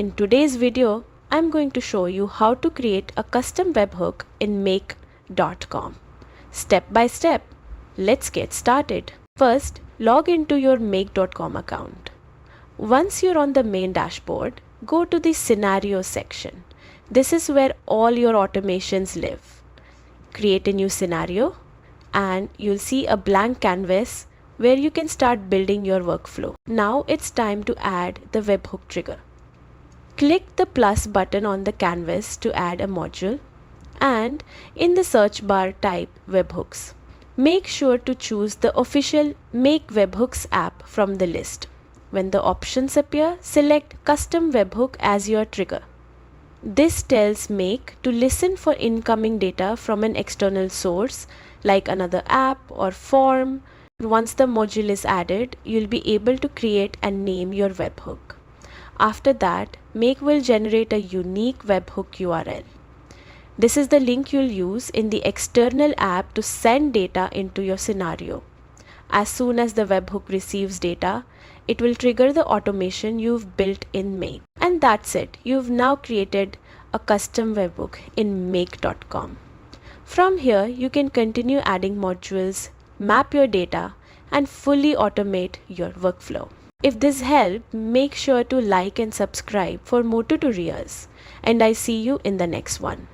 In today's video, I'm going to show you how to create a custom webhook in make.com. Step by step, let's get started. First, log into your make.com account. Once you're on the main dashboard, go to the scenario section. This is where all your automations live. Create a new scenario and you'll see a blank canvas where you can start building your workflow. Now it's time to add the webhook trigger. Click the plus button on the canvas to add a module and in the search bar type webhooks. Make sure to choose the official Make Webhooks app from the list. When the options appear, select Custom Webhook as your trigger. This tells Make to listen for incoming data from an external source like another app or form. Once the module is added, you'll be able to create and name your webhook. After that, Make will generate a unique webhook URL. This is the link you'll use in the external app to send data into your scenario. As soon as the webhook receives data, it will trigger the automation you've built in Make. And that's it. You've now created a custom webhook in make.com. From here, you can continue adding modules, map your data, and fully automate your workflow. If this helped, make sure to like and subscribe for more tutorials. And I see you in the next one.